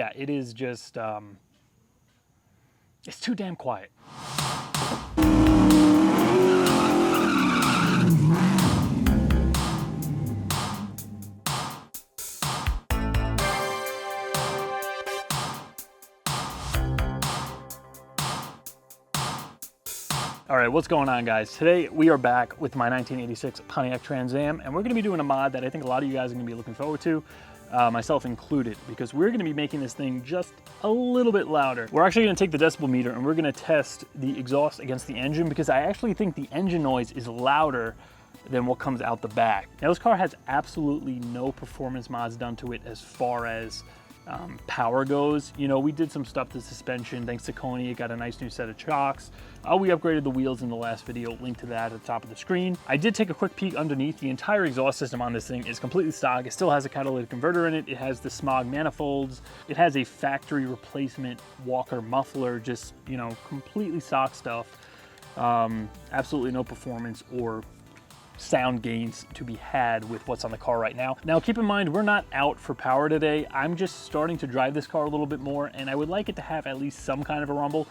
yeah, it is just, it's too damn quiet. All right, what's going on, guys? Today we are back with my 1986 Pontiac Trans Am, and we're gonna be doing a mod that I think a lot of you guys are gonna be looking forward to, myself included, because we're gonna be making this thing just a little bit louder. We're actually gonna take the decibel meter and we're gonna test the exhaust against the engine, because I actually think the engine noise is louder than what comes out the back. Now, this car has absolutely no performance mods done to it as far as power goes. You know, we did some stuff to suspension. Thanks to Coney, it got a nice new set of shocks. We upgraded the wheels in the last video, link to that at the top of the screen. I did take a quick peek underneath. The entire exhaust system on this thing is completely stock. It still has a catalytic converter in it. It has the smog manifolds. It has a factory replacement Walker muffler, just, you know, completely stock stuff. Absolutely no performance or sound gains to be had with what's on the car right now. Now, keep in mind, we're not out for power today. I'm just starting to drive this car a little bit more, and I would like it to have at least some kind of a rumble.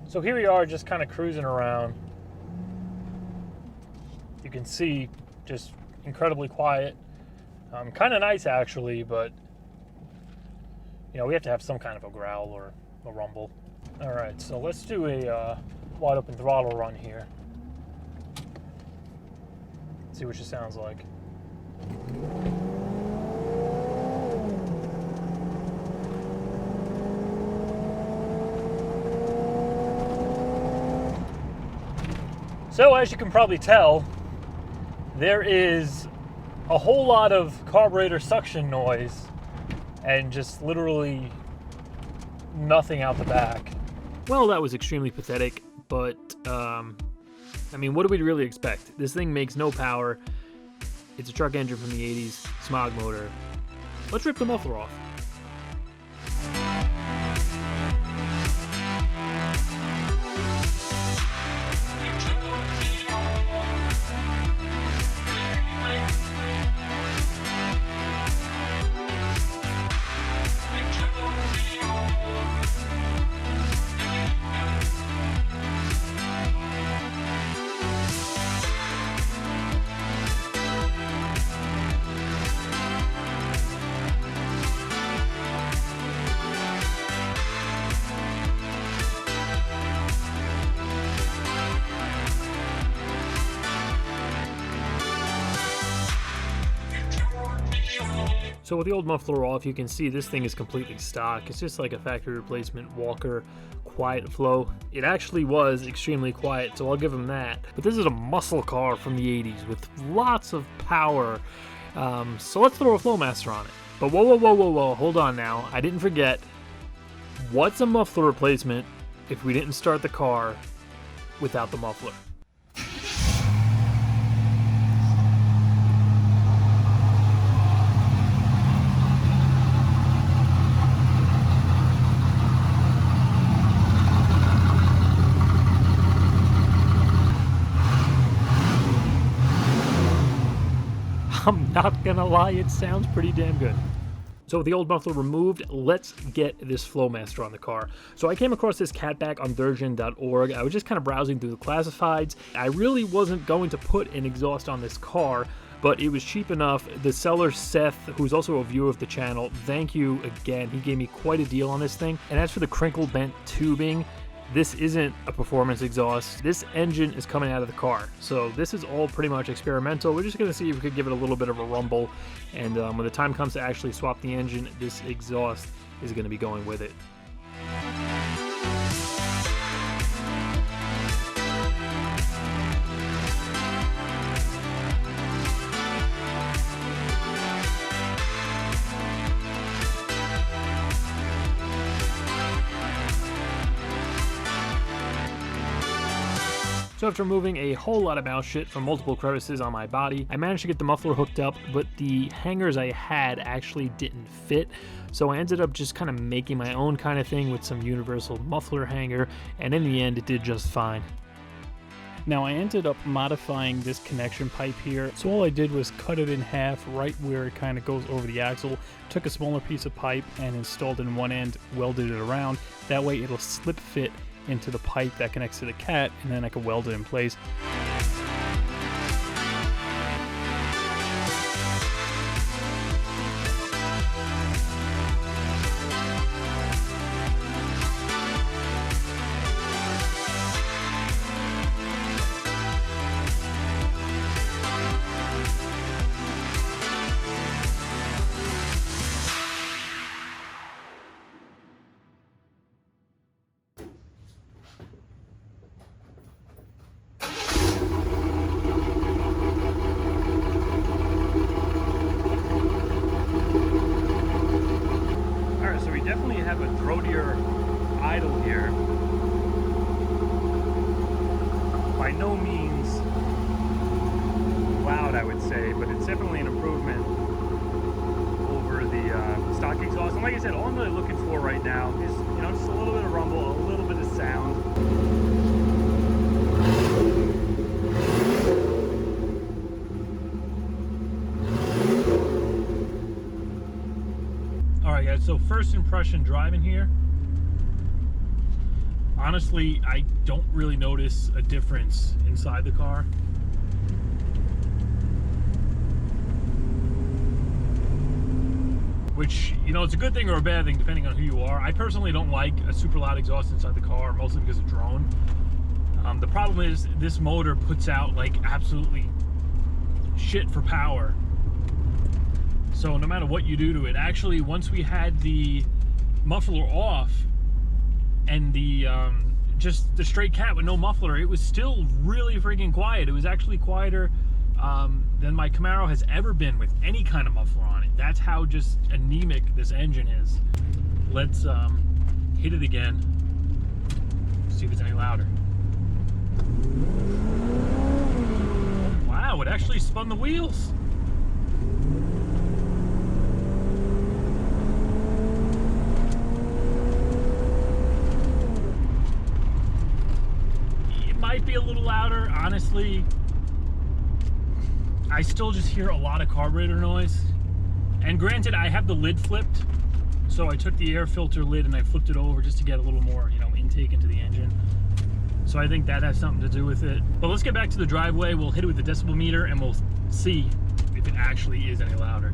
So here we are, just kind of cruising around. You can see, just incredibly quiet. Kind of nice, actually, but you know, we have to have some kind of a growl or a rumble. All right, so let's do a wide open throttle run here. See what she sounds like. So, as you can probably tell, there is a whole lot of carburetor suction noise and just literally nothing out the back. Well, that was extremely pathetic, but I mean, what do we really expect? This thing makes no power. It's a truck engine from the 80s, smog motor. Let's rip the muffler off. So with the old muffler off, you can see this thing is completely stock. It's just like a factory replacement Walker quiet flow. It actually was extremely quiet, so I'll give them that. But this is a muscle car from the 80s with lots of power. So let's throw a FLOWMASTER on it. But whoa, hold on now. I didn't forget. What's a muffler replacement if we didn't start the car without the muffler? I'm not gonna lie, it sounds pretty damn good. So with the old muffler removed, let's get this FLOWMASTER on the car. So I came across this catback on Durgen.org. I was just kind of browsing through the classifieds. I really wasn't going to put an exhaust on this car, but it was cheap enough. The seller, Seth, who's also a viewer of the channel, thank you again. He gave me quite a deal on this thing. And as for the crinkle bent tubing, this isn't a performance exhaust. This engine is coming out of the car. So this is all pretty much experimental. We're just gonna see if we could give it a little bit of a rumble. And when the time comes to actually swap the engine, this exhaust is gonna be going with it. So after removing a whole lot of mouse shit from multiple crevices on my body, I managed to get the muffler hooked up, but the hangers I had actually didn't fit. So I ended up just kind of making my own kind of thing with some universal muffler hanger, and in the end it did just fine. Now I ended up modifying this connection pipe here. So all I did was cut it in half right where it kind of goes over the axle, took a smaller piece of pipe and installed it in one end, welded it around. That way it'll slip fit into the pipe that connects to the cat, and then I can weld it in place. Definitely have a throatier idle here. By no means loud, I would say, but it's definitely an improvement over the stock exhaust. And like I said, all I'm really looking for right now is, you know, just a little bit of rumble, a little bit of sound. So first impression driving here, honestly, I don't really notice a difference inside the car. Which, you know, it's a good thing or a bad thing depending on who you are. I personally don't like a super loud exhaust inside the car, mostly because of drone. The problem is this motor puts out like absolutely shit for power. So no matter what you do to it, actually once we had the muffler off and the just the straight cat with no muffler, it was still really freaking quiet. It was actually quieter than my Camaro has ever been with any kind of muffler on it. That's how just anemic this engine is. Let's hit it again, see if it's any louder. Wow, it actually spun the wheels. Might be a little louder, honestly. I still just hear a lot of carburetor noise. And granted, I have the lid flipped, so I took the air filter lid and I flipped it over just to get a little more, you know, intake into the engine. So I think that has something to do with it. But let's get back to the driveway. We'll hit it with the decibel meter and we'll see if it actually is any louder.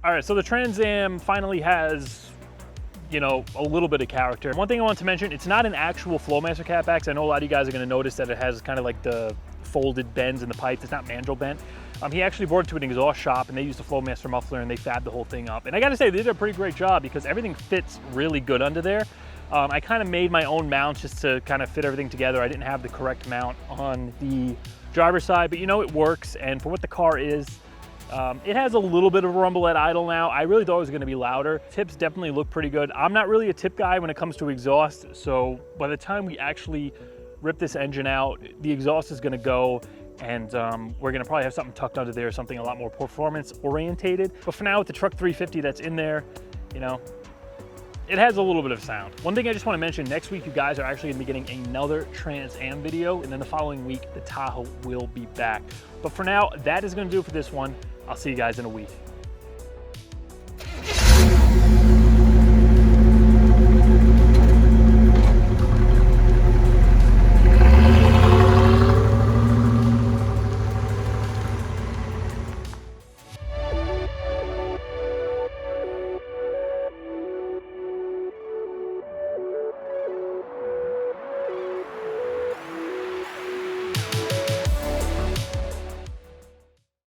All right, so the Trans Am finally has, you know, a little bit of character. One thing I want to mention, it's not an actual FLOWMASTER catbacks. I know a lot of you guys are gonna notice that it has kind of like the folded bends in the pipes. It's not mandrel bent. He actually brought it to an exhaust shop, and they used a FLOWMASTER muffler, and they fabbed the whole thing up. And I gotta say, they did a pretty great job because everything fits really good under there. I kind of made my own mounts just to kind of fit everything together. I didn't have the correct mount on the driver's side, but you know, it works. And for what the car is, it has a little bit of a rumble at idle now. I really thought it was gonna be louder. Tips definitely look pretty good. I'm not really a tip guy when it comes to exhaust, so by the time we actually rip this engine out, the exhaust is gonna go, and we're gonna probably have something tucked under there, something a lot more performance orientated. But for now, with the truck 350 that's in there, you know, it has a little bit of sound. One thing I just wanna mention, next week you guys are actually gonna be getting another Trans Am video, and then the following week, the Tahoe will be back. But for now, that is gonna do it for this one. I'll see you guys in a week.